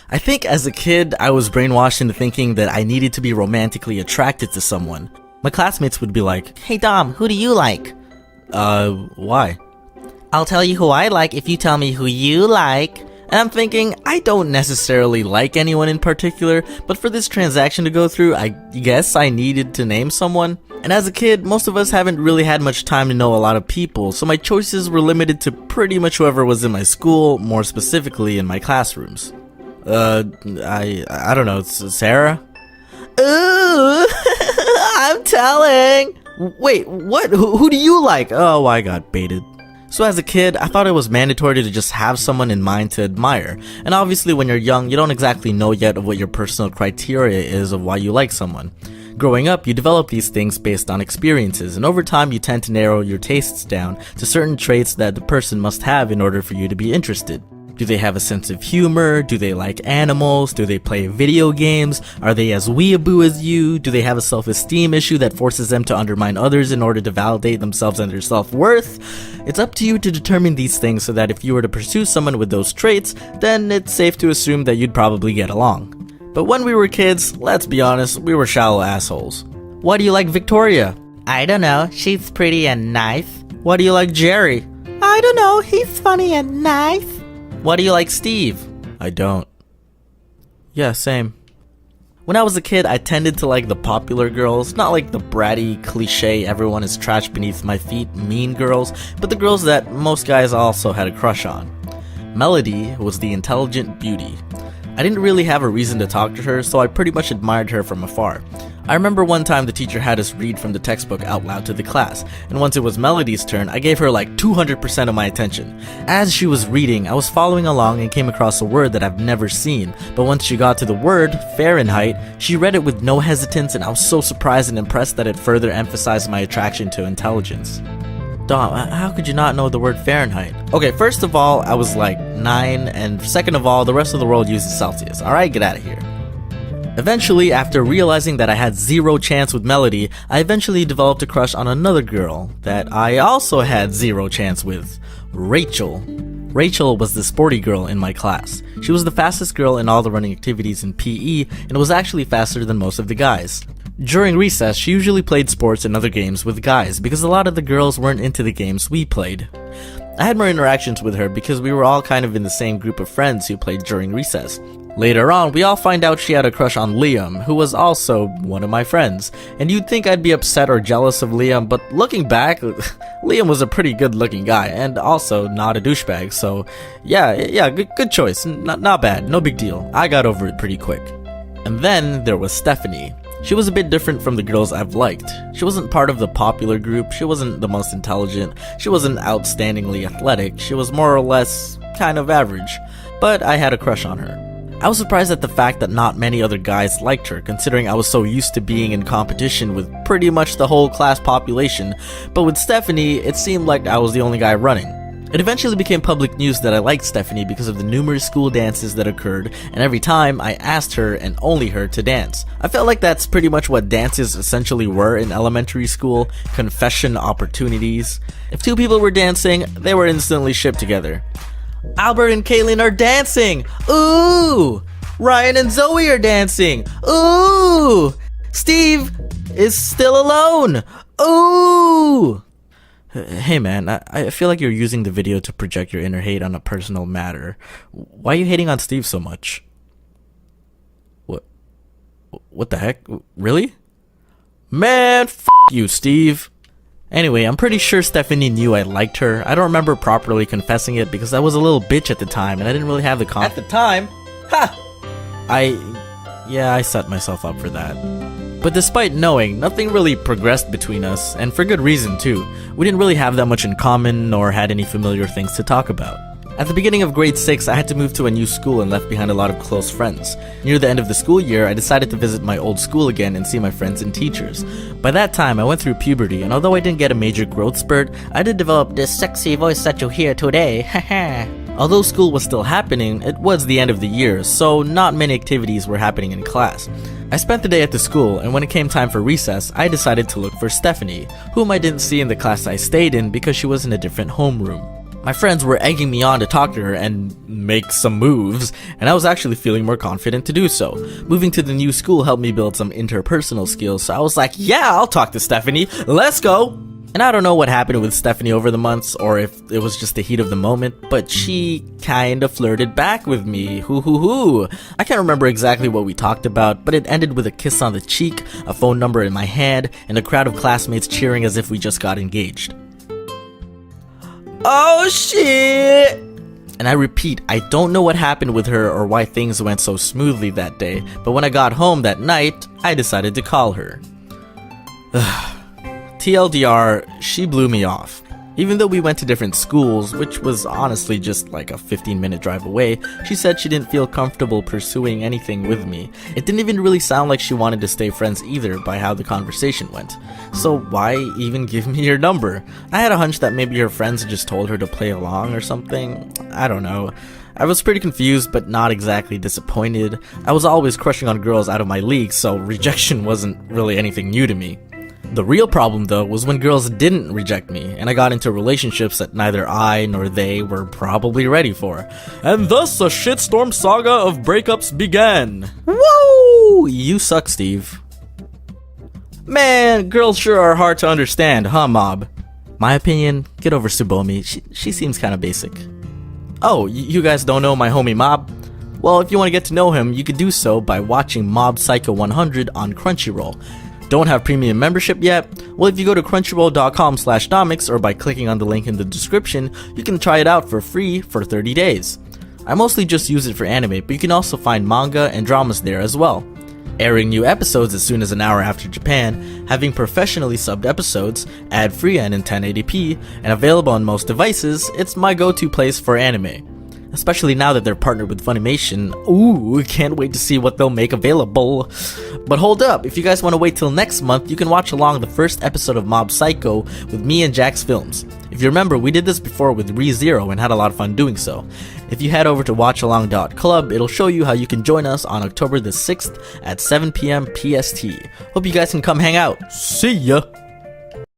I think as a kid, I was brainwashed into thinking that I needed to be romantically attracted to someone. My classmates would be like, "Hey Dom, who do you like?" Why? "I'll tell you who I like if you tell me who you like." And I'm thinking, I don't necessarily like anyone in particular, but for this transaction to go through, I guess I needed to name someone. And as a kid, most of us haven't really had much time to know a lot of people, so my choices were limited to pretty much whoever was in my school, more specifically in my classrooms. I don't know, Sarah? Ooh, I'm telling! Wait, what? Who do you like? Oh, I got baited. So as a kid, I thought it was mandatory to just have someone in mind to admire. And obviously when you're young, you don't exactly know yet of what your personal criteria is of why you like someone. Growing up, you develop these things based on experiences, and over time you tend to narrow your tastes down to certain traits that the person must have in order for you to be interested. Do they have a sense of humor? Do they like animals? Do they play video games? Are they as weeaboo as you? Do they have a self-esteem issue that forces them to undermine others in order to validate themselves and their self-worth? It's up to you to determine these things so that if you were to pursue someone with those traits, then it's safe to assume that you'd probably get along. But when we were kids, let's be honest, we were shallow assholes. Why do you like Victoria? I don't know, she's pretty and nice. Why do you like Jerry? I don't know, he's funny and nice. Why do you like Steve? I don't. Yeah, same. When I was a kid, I tended to like the popular girls, not like the bratty, cliche, everyone is trash beneath my feet, mean girls, but the girls that most guys also had a crush on. Melody was the intelligent beauty. I didn't really have a reason to talk to her, so I pretty much admired her from afar. I remember one time the teacher had us read from the textbook out loud to the class, and once it was Melody's turn, I gave her like 200% of my attention. As she was reading, I was following along and came across a word that I've never seen, but once she got to the word, Fahrenheit, she read it with no hesitance, and I was so surprised and impressed that it further emphasized my attraction to intelligence. Dom, how could you not know the word Fahrenheit? Okay, first of all, I was like 9, and second of all, the rest of the world uses Celsius. Alright, get out of here. Eventually, after realizing that I had zero chance with Melody, I eventually developed a crush on another girl that I also had zero chance with, Rachel. Rachel was the sporty girl in my class. She was the fastest girl in all the running activities in PE, and was actually faster than most of the guys. During recess, she usually played sports and other games with guys because a lot of the girls weren't into the games we played. I had more interactions with her because we were all kind of in the same group of friends who played during recess. Later on, we all find out she had a crush on Liam, who was also one of my friends. And you'd think I'd be upset or jealous of Liam, but looking back, Liam was a pretty good looking guy, and also not a douchebag, so yeah, good choice, not bad, no big deal. I got over it pretty quick. And then there was Stephanie. She was a bit different from the girls I've liked. She wasn't part of the popular group, she wasn't the most intelligent, she wasn't outstandingly athletic, she was more or less kind of average, but I had a crush on her. I was surprised at the fact that not many other guys liked her, considering I was so used to being in competition with pretty much the whole class population, but with Stephanie, it seemed like I was the only guy running. It eventually became public news that I liked Stephanie because of the numerous school dances that occurred, and every time I asked her and only her to dance. I felt like that's pretty much what dances essentially were in elementary school, confession opportunities. If two people were dancing, they were instantly shipped together. Albert and Kaylin are dancing! Ooh! Ryan and Zoe are dancing! Ooh! Steve is still alone! Ooh! Hey man, I feel like you're using the video to project your inner hate on a personal matter. Why are you hating on Steve so much? What the heck? Really? Man, f*** you, Steve. Anyway, I'm pretty sure Stephanie knew I liked her. I don't remember properly confessing it because I was a little bitch at the time and I didn't really have the confidence. At the time? Ha! I set myself up for that. But despite knowing, nothing really progressed between us, and for good reason too. We didn't really have that much in common, nor had any familiar things to talk about. At the beginning of grade 6, I had to move to a new school and left behind a lot of close friends. Near the end of the school year, I decided to visit my old school again and see my friends and teachers. By that time, I went through puberty, and although I didn't get a major growth spurt, I did develop this sexy voice that you hear today, haha. Although school was still happening, it was the end of the year, so not many activities were happening in class. I spent the day at the school, and when it came time for recess, I decided to look for Stephanie, whom I didn't see in the class I stayed in because she was in a different homeroom. My friends were egging me on to talk to her and make some moves, and I was actually feeling more confident to do so. Moving to the new school helped me build some interpersonal skills, so I was like, yeah, I'll talk to Stephanie, let's go! And I don't know what happened with Stephanie over the months, or if it was just the heat of the moment, but she kinda flirted back with me, hoo. I can't remember exactly what we talked about, but it ended with a kiss on the cheek, a phone number in my hand, and a crowd of classmates cheering as if we just got engaged. Oh shit! And I repeat, I don't know what happened with her or why things went so smoothly that day, but when I got home that night, I decided to call her. TLDR, she blew me off. Even though we went to different schools, which was honestly just like a 15-minute drive away, she said she didn't feel comfortable pursuing anything with me. It didn't even really sound like she wanted to stay friends either by how the conversation went. So why even give me your number? I had a hunch that maybe her friends just told her to play along or something. I don't know. I was pretty confused, but not exactly disappointed. I was always crushing on girls out of my league, so rejection wasn't really anything new to me. The real problem though was when girls didn't reject me, and I got into relationships that neither I nor they were probably ready for. And thus a shitstorm saga of breakups began. Woo! You suck, Steve. Man, girls sure are hard to understand, huh, Mob? My opinion, get over Tsubomi, she seems kinda basic. Oh, you guys don't know my homie Mob? Well, if you want to get to know him, you could do so by watching Mob Psycho 100 on Crunchyroll. Don't have premium membership yet? Well, if you go to crunchyroll.com/domics or by clicking on the link in the description, you can try it out for free for 30 days. I mostly just use it for anime, but you can also find manga and dramas there as well. Airing new episodes as soon as an hour after Japan, having professionally subbed episodes, ad-free and in 1080p, and available on most devices, it's my go-to place for anime. Especially now that they're partnered with Funimation. Ooh, can't wait to see what they'll make available. But hold up, if you guys want to wait till next month, you can watch along the first episode of Mob Psycho with me and Jax Films. If you remember, we did this before with ReZero and had a lot of fun doing so. If you head over to watchalong.club, it'll show you how you can join us on October the 6th at 7 p.m. PST. Hope you guys can come hang out. See ya!